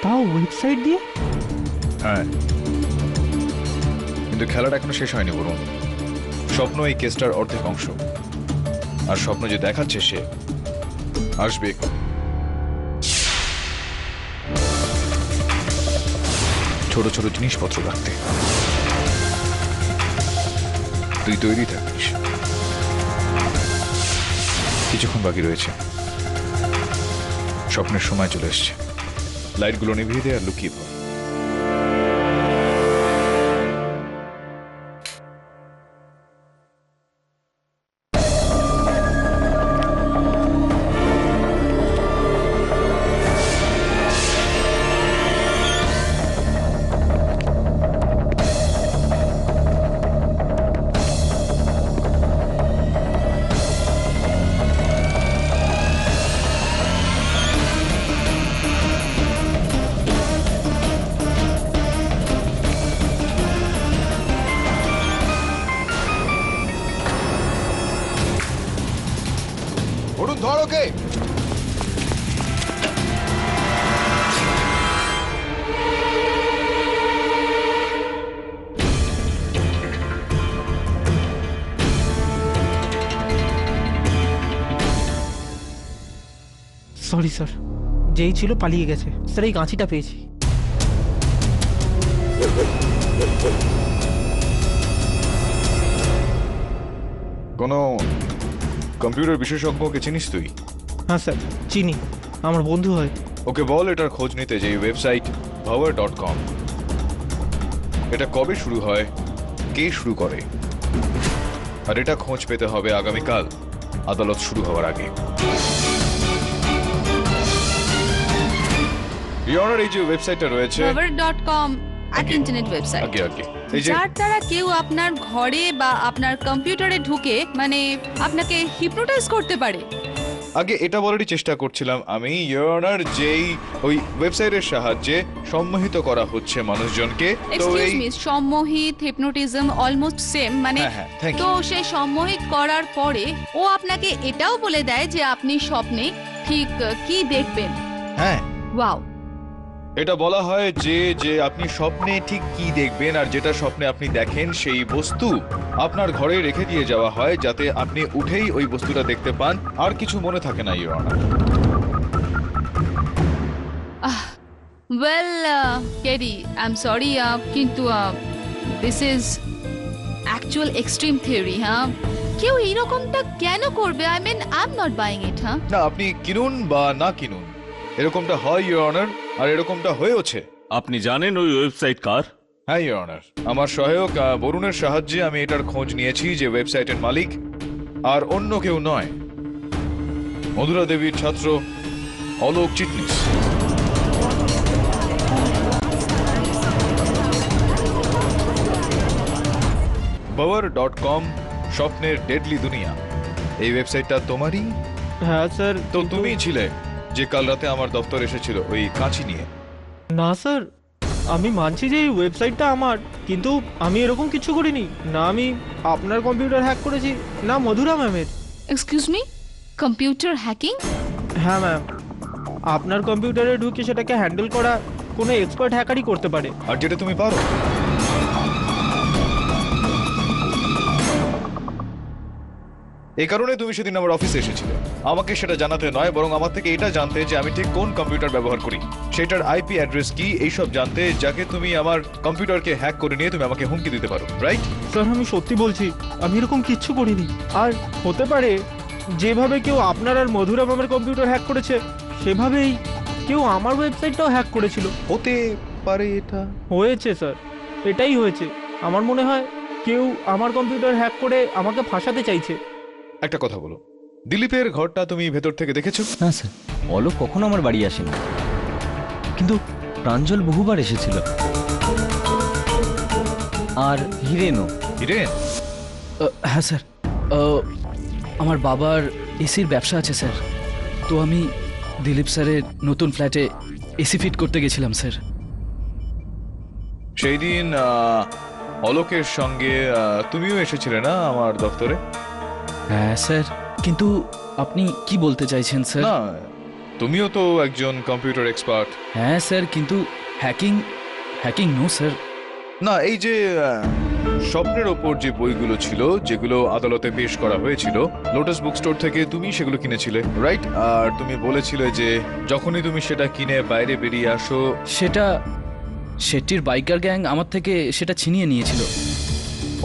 Speaker 9: তাও ওয়েবসাইট দিয়ে?
Speaker 5: হ্যাঁ, কিন্তু খেলাটা এখনো শেষ হয়নি বরুণ। স্বপ্ন এই কেসটার অর্ধেক অংশ, আর স্বপ্ন যে দেখাচ্ছে সে আসবে। ছোট ছোট জিনিসপত্র রাখতে। তুই তৈরি থাকিস, কিছুক্ষণ বাকি রয়েছে। স্বপ্নের সময় চলে এসছে। লাইটগুলো নিভিয়ে দে আর লুকিয়ে পড়। ধর ওকে।
Speaker 9: সরি স্যার, যেই ছিল পালিয়ে গেছে। স্যার এই কাঁচিটা পেয়েছি।
Speaker 5: কোনো কম্পিউটার বিশেষজ্ঞকে চিনিস তুই?
Speaker 9: হ্যাঁ স্যার চিনি, আমার বন্ধু হয়।
Speaker 5: ওকে বল এটার খোঁজ নিতে যে ওয়েবসাইট power.com এটা কবে শুরু হয়, কে শুরু করে, আর এটা খোঁজ পেতে হবে আগামীকাল আদালত শুরু হওয়ার আগে। ইয়নার এই যে ওয়েবসাইটটা রয়েছে
Speaker 3: power.com এক ইন্টারনেট ওয়েবসাইট
Speaker 5: আগে আগে এই যে
Speaker 3: যার দ্বারা কেউ আপনার ঘরে বা আপনার কম্পিউটারে ঢুকে মানে আপনাকে হিপনোটাইজ করতে পারে।
Speaker 5: আগে এটা বলারই চেষ্টা করছিলাম আমি, ইয়নার যেই ওই ওয়েবসাইটের সাহায্যে সম্মোহিত করা হচ্ছে মানুষজনকে। তো
Speaker 3: এক্সকিউজ
Speaker 5: এই
Speaker 3: মি, সম্মোহিত হিপনোটিজম অলমোস্ট সেম, মানে
Speaker 5: হ্যাঁ, হ্যাঁ, thank you.
Speaker 3: তো সে সম্মোহিত করার পরে ও আপনাকে এটাও বলে দেয় যে আপনি স্বপ্নে ঠিক কি দেখবেন।
Speaker 5: হ্যাঁ,
Speaker 3: ওয়াও।
Speaker 5: এটা বলা হয় যে যে আপনি স্বপ্নে ঠিক কি দেখবেন, আর যেটা স্বপ্নে আপনি দেখেন সেই বস্তু আপনার ঘরে রেখে দিয়ে যাওয়া হয় যাতে আপনি উঠেই ওই বস্তুটা দেখতে পান, আর কিছু মনে থাকে না। Your honour,
Speaker 3: well Kerry, I am sorry, কিন্তু this is actual extreme theory. হ্যাঁ, কেউ এইরকমটা কেন করবে? I mean I am not buying it. হ্যাঁ
Speaker 5: না, আপনি কিনুন বা না কিনুন, এরকমটা হয় ইওর অনার, আর এরকমটা হয়েওছে।
Speaker 8: আপনি জানেন ওই ওয়েবসাইট কার?
Speaker 5: হ্যাঁ ইওর অনার, আমার সহায়ক বরুণের সাহায্যে আমি এটার খোঁজ নিয়েছি যে ওয়েবসাইটের মালিক আর অন্য কেউ নয়, মধুরা দেবীর ছাত্র অলোক চিটনিস। power.com, স্বপ্নের ডেডলি দুনিয়া, এই ওয়েবসাইটটা তোমারই?
Speaker 9: হ্যাঁ স্যার।
Speaker 5: তো তুমিই ছিলে যে কাল রাতে আমার দপ্তর এসেছিল ওই কাঁচি নিয়ে?
Speaker 9: না স্যার, আমি মানছি যে এই ওয়েবসাইটটা আমার, কিন্তু আমি এরকম কিছু করিনি। না আমি আপনার কম্পিউটার হ্যাক করেছি, না মধুরা ম্যামের।
Speaker 3: Excuse me, computer hacking?
Speaker 9: হ্যাঁ ম্যাম, আপনার কম্পিউটারে ঢুকে সেটাকে হ্যান্ডেল করা কোনো এক্সপার্ট হ্যাকারই করতে পারে।
Speaker 5: আর যেটা তুমি পারো। এই কারণে তুমি সেদিন আমার অফিসে এসেছিলে, আমাকে সেটা জানাতে নয়, বরং আমার থেকে এটা জানতে যে আমি ঠিক কোন কম্পিউটার ব্যবহার করি, সেটার আইপি অ্যাড্রেস কি, এইসব জানতে, যাকে তুমি আমার কম্পিউটারকে হ্যাক করে নিয়ে তুমি আমাকে হুমকি দিতে পারো, রাইট?
Speaker 9: স্যার আমি সত্যি বলছি, আমি এরকম কিচ্ছু করিনি। আর হতে পারে যেভাবে কেউ আপনার আর মধুরা ম্যামের কম্পিউটার হ্যাক করেছে, সেভাবেই কেউ আমার ওয়েবসাইটটাও হ্যাক করেছিল।
Speaker 5: হতে পারে এটা
Speaker 9: হয়েছে স্যার, এটাই হয়েছে। আমার মনে হয় কেউ আমার কম্পিউটার হ্যাক করে আমাকে ফাঁসাতে চাইছে।
Speaker 5: একটা কথা বলো, দিলীপের ঘরটা তুমি ভেতর থেকে দেখেছো?
Speaker 4: না স্যার, অলোক কখনো আমার বাড়ি আসেনি, কিন্তু প্রাঞ্জল বহুবার এসেছিল, আর হিরেনও।
Speaker 5: হিরেন?
Speaker 7: হ্যাঁ স্যার, আমার বাবার এসির ব্যবসা আছে স্যার, তো আমি দিলীপ স্যারের নতুন ফ্ল্যাটে এসি ফিট করতে গেছিলাম স্যার।
Speaker 5: সেই দিন অলোকের সঙ্গে তুমিও এসেছিলে না আমার দপ্তরে?
Speaker 7: হ্যাঁ স্যার, কিন্তু আপনি কি বলতে চাইছেন স্যার?
Speaker 5: না, তুমিও তো একজন কম্পিউটার এক্সপার্ট।
Speaker 7: হ্যাঁ স্যার, কিন্তু হ্যাকিং হ্যাকিং নো স্যার।
Speaker 5: না, এই যে স্বপ্নের ওপর যে বইগুলো ছিল যেগুলো আদালতে পেশ করা হয়েছিল, লোটাস বুক স্টোর থেকে তুমি সেগুলো কিনেছিলে, রাইট? আর তুমি বলেছিলে যে যখনই তুমি সেটা কিনে বাইরে বেরিয়ে আসো,
Speaker 7: সেটা শেট্টির বাইকার গ্যাং আমার থেকে সেটা ছিনিয়ে নিয়েছিল।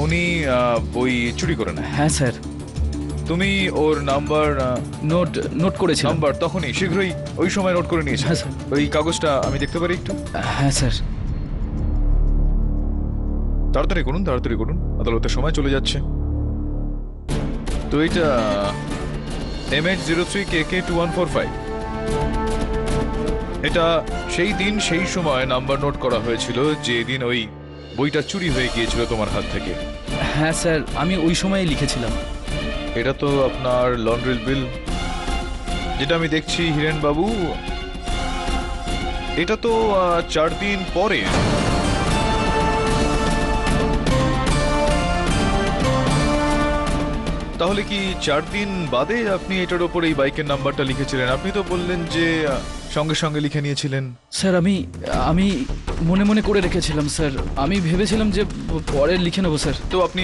Speaker 5: উনি বই চুরি করে নেয়?
Speaker 7: হ্যাঁ স্যার।
Speaker 5: তুমি ওর নাম্বার
Speaker 7: নোট করেছিলাম।
Speaker 5: নাম্বার তখনই শীঘ্রই ওই সময় নোট করে নিয়েছি।
Speaker 7: হ্যাঁ স্যার।
Speaker 5: ওই কাগজটা আমি দেখতে পারি একটু?
Speaker 7: হ্যাঁ স্যার।
Speaker 5: তাড়াতাড়ি করুন, তাড়াতাড়ি করুন, আদালতের সময় চলে যাচ্ছে। তো এটা MH03KK2145, এটা সেই দিন সেই সময় নাম্বার নোট করা হয়েছিল যে দিন ওই বইটা চুরি হয়ে গিয়েছিল তোমার হাত থেকে।
Speaker 7: হ্যাঁ স্যার, আমি ওই সময় লিখেছিলাম।
Speaker 5: এটা তো আপনার লন্ড্রির বিল, যেটা আমি দেখছি হিরেন বাবু, এটা তো 4 দিন পরে। তাহলে কি 4 দিন বাদে আপনি এটার ওপর এই বাইকের নাম্বারটা লিখেছিলেন? আপনি তো বললেন যে সঙ্গে সঙ্গে লিখে নিয়েছিলেন।
Speaker 7: স্যার আমি মনে মনে করে রেখেছিলাম স্যার, আমি ভেবেছিলাম যে পরে লিখে নেবো স্যার।
Speaker 5: তো আপনি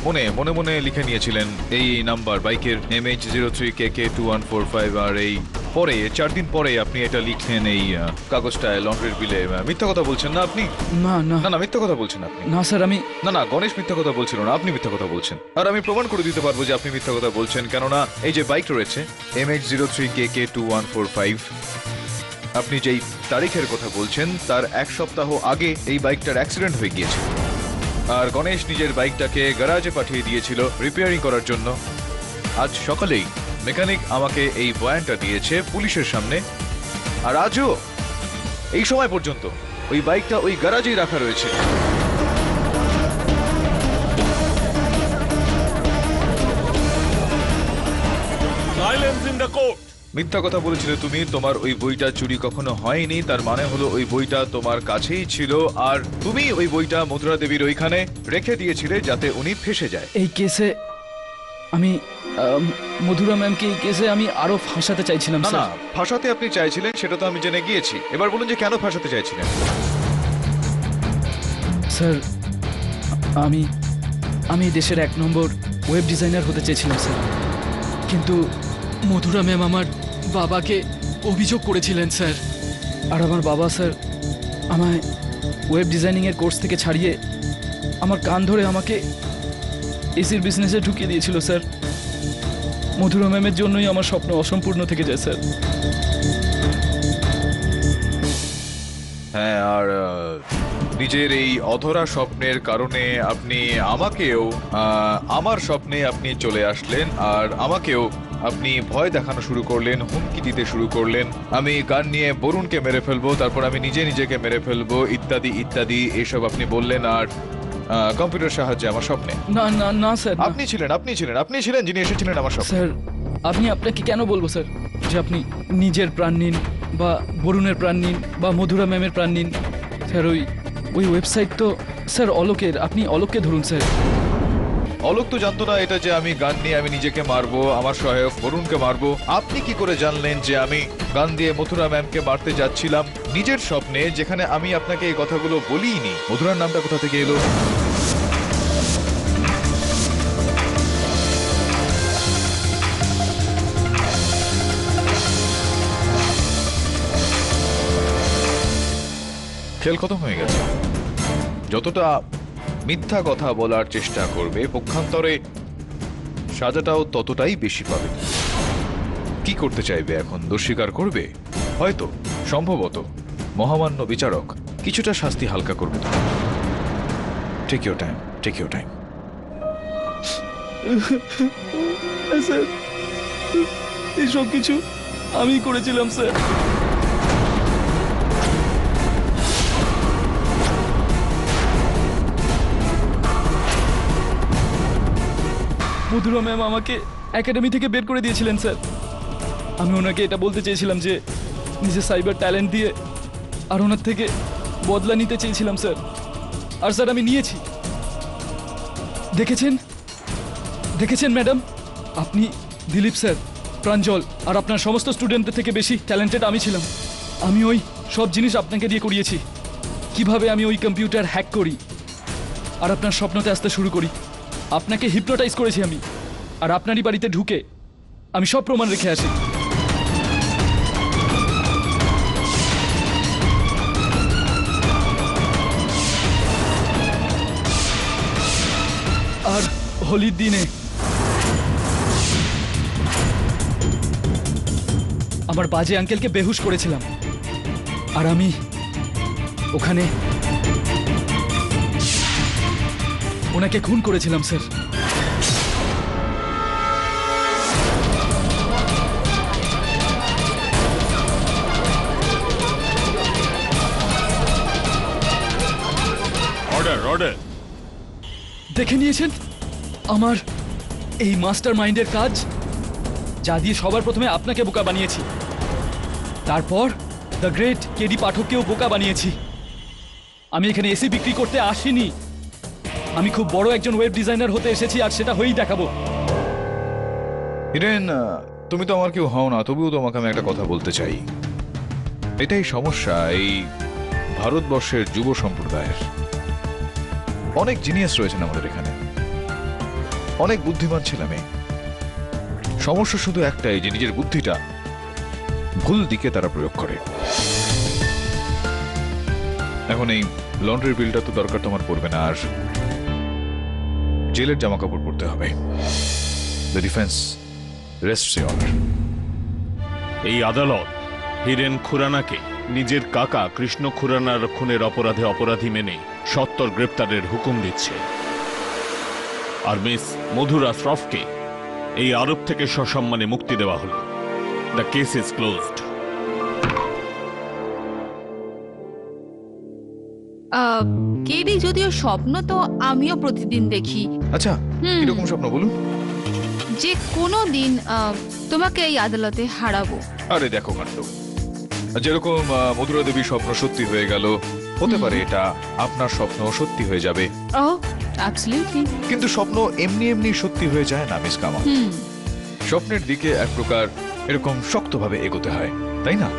Speaker 5: মনে মনে লিখে নিয়েছিলেন এই নাম্বার বাইকের MH03KK2145, আর এই পরে 4 দিন পরে আপনি এটা লিখলেন এই কাগজটায় লন্ড্রির বিলে। মিথ্যা কথা বলছেন না আপনি?
Speaker 7: না না
Speaker 5: না না, মিথ্যা কথা বলছেন আপনি।
Speaker 7: না স্যার, আমি
Speaker 5: না, গণেশ মিথ্যা কথা বলছিল না, আপনি মিথ্যা কথা বলছেন। আর আমি প্রমাণ করে দিতে পারবো যে আপনি মিথ্যা কথা বলছেন, কেননা এই যে বাইক রয়েছে MH03KK2145, আপনি যেই তারিখের কথা বলছেন তার 1 সপ্তাহ আগে এই বাইকটার অ্যাক্সিডেন্ট হয়ে গিয়েছে, আর গণেশ নিজের বাইকটাকে গ্যারাজে পাঠিয়ে দিয়েছিল রিপেয়ারিং করার জন্য। আজ সকালেই মেকানিক আমাকে এই বয়ানটা দিয়েছে পুলিশের সামনে, আর আজও এই সময় পর্যন্ত ওই বাইকটা ওই গ্যারাজেই রাখা রয়েছে।
Speaker 8: Silence in the court.
Speaker 5: মিথ্যা কথা বলেছিলে তুমি, তোমার ওই বইটা চুরি কখনো হয়নি। তার মানে হলো ওই বইটা তোমার কাছেই ছিল, আর তুমি ওই বইটা মধুরা দেবীর ওইখানে রেখে দিয়েছিলে যাতে উনি ফেঁসে যায়।
Speaker 7: এই কেসে আমি মধুরা ম্যামকে এই কেসে আমি আরো ফাঁসাতে চাইছিলাম
Speaker 5: না না,
Speaker 7: স্যার।
Speaker 5: ফাঁসাতে আপনি চাইছিলেন সেটা তো আমি জেনে গিয়েছি। এবার বলুন যে কেন ফাঁসাতে চাইছিলেন?
Speaker 7: স্যার আমি দেশের 1 নম্বর ওয়েব ডিজাইনার হতে চেয়েছিলাম স্যার, কিন্তু মধুরা ম্যাম আমার বাবাকে অভিযোগ করেছিলেন স্যার, আর আমার বাবা স্যার আমায় ওয়েব ডিজাইনিংয়ের কোর্স থেকে ছাড়িয়ে আমার কান ধরে আমাকে এসির বিজনেসে ঢুকিয়ে দিয়েছিল স্যার। মধুরা ম্যামের জন্যই আমার স্বপ্ন অসম্পূর্ণ থেকে যায় স্যার।
Speaker 5: হ্যাঁ, আর নিজের এই অধরা স্বপ্নের কারণে আপনি আমাকেও আমার স্বপ্নে আপনি চলে আসলেন, আর আমাকেও আপনি ভয় দেখানো শুরু করলেন, হুমকি দিতে শুরু করলেন। আমি গান নিয়ে বরুণকে মেরে ফেলবো, তারপর আমি নিজেকে মেরে ফেলবো, ইত্যাদি ইত্যাদি এসব আপনি বললেন। আর কম্পিউটার সাহায্যে আমার স্বপ্নে
Speaker 7: না না না স্যার, না।
Speaker 5: আপনি ছিলেন যিনি এসেছিলেন আমার স্বপ্নে।
Speaker 7: স্যার আপনি আপনাকে কেন বলবো স্যার যে আপনি নিজের প্রাণ নিন বা বরুণের প্রাণ নিন বা মধুরা ম্যামের প্রাণ নিন। স্যার ওই ওয়েবসাইট তো স্যার অলোকের, আপনি অলোককে ধরুন স্যার।
Speaker 5: অলোক তো জানতো না এটা যে আমি গান নিয়ে আমি নিজেকে মারবো, আমার সহায়ক বরুণকে মারবো। আপনি কি করে জানলেন যে আমি গান দিয়ে মথুরা ম্যামকে মারতে যাচ্ছিলাম নিজের স্বপ্নে, যেখানে আমি আপনাকে এই কথাগুলো বলিনি? মথুরার নামটা কোথা থেকে এলো? খেল খতম হয়ে গেছে। যতটা মিথ্যা কথা বলার চেষ্টা করবে, পক্ষান্তরে সাজাটাও ততটাই বেশি পাবে। কি করতে চাইবে এখন? দোষ স্বীকার করবে? হয়তো, সম্ভবত মহামান্য বিচারক কিছুটা শাস্তি হালকা করবে। Take your time, take your time.
Speaker 7: Sir এইসব কিছু আমি করেছিলাম স্যার। মধুরা ম্যাম আমাকে একাডেমি থেকে বের করে দিয়েছিলেন স্যার। আমি ওনাকে এটা বলতে চেয়েছিলাম যে নিজের সাইবার ট্যালেন্ট দিয়ে আর ওনার থেকে বদলা নিতে চেয়েছিলাম স্যার। আর স্যার আমি নিয়েছি। দেখেছেন ম্যাডাম, আপনি, দিলীপ স্যার, প্রাঞ্জল আর আপনার সমস্ত স্টুডেন্টদের থেকে বেশি ট্যালেন্টেড আমি ছিলাম। আমি ওই সব জিনিস আপনাকে দিয়ে করিয়েছি। কিভাবে আমি ওই কম্পিউটার হ্যাক করি আর আপনার স্বপ্নতে আসতে শুরু করি। আপনাকে হিপনোটাইজ করেছি আমি, আর আপনারই বাড়িতে ঢুকে আমি সব প্রমাণ রেখে আসি। আর হোলির দিনে আমার বাজে আঙ্কেলকে বেহুশ করেছিলাম, আর আমি ওখানে ওনাকে খুন করেছিলাম স্যার।
Speaker 8: অর্ডার।
Speaker 7: দেখে নিয়েছেন আমার এই মাস্টার মাইন্ডের কাজ, যা দিয়ে সবার প্রথমে আপনাকে বোকা বানিয়েছি, তারপর দ্য গ্রেট কেডি পাঠককেও বোকা বানিয়েছি। আমি এখানে এসি বিক্রি করতে আসিনি, আমি খুব বড় একজন ওয়েব ডিজাইনার হতে এসেছি, আর সেটা হয়েই দেখাবো।
Speaker 5: হিরেন, তুমি তো আমার কেউ হও না, তবুও তোমাকে আমি একটা কথা বলতে চাই। এটাই সমস্যা এই ভারতবর্ষের যুব সম্প্রদায়ের। অনেক জিনিয়াস রয়েছেন আমাদের এখানে, অনেক বুদ্ধিমান ছেলে মেয়ে। সমস্যা শুধু একটাই, যে নিজের বুদ্ধিটা ভুল দিকে তারা প্রয়োগ করে। এখন এই লন্ড্রির বিলটা তো দরকার তোমার পড়বে না, আর জেলের জামা কাপড় পরতে হবে। The defence রেস্টস your honour.
Speaker 8: এই আদালত হিরেন খুরানাকে নিজের কাকা কৃষ্ণ খুরানার খুনের অপরাধে অপরাধী মেনে সত্বর গ্রেপ্তারের হুকুম দিচ্ছে, আর মিস মধুরা শ্রফকে এই আরোপ থেকে সসম্মানে মুক্তি দেওয়া হলো। The case is closed.
Speaker 3: KD যদিও স্বপ্ন তো আমিও প্রতিদিন দেখি।
Speaker 5: আচ্ছা, এরকম স্বপ্ন বলুন।
Speaker 3: যে কোনো দিন তোমাকে এই আদালতে হারাবো।
Speaker 5: আরে দেখো কাণ্ড, যেরকম মধুরা দেবীর স্বপ্ন সত্যি হয়ে গেল, হতে পারে এটা আপনার স্বপ্ন সত্যি হয়ে যাবে।
Speaker 3: ও অ্যাবসলিউটলি।
Speaker 5: কিন্তু স্বপ্ন এমনি এমনি সত্যি হয়ে যায় না মিস কামাল। স্বপ্নের দিকে এক প্রকার এরকম শক্তভাবে এগোতে হয়, তাই না?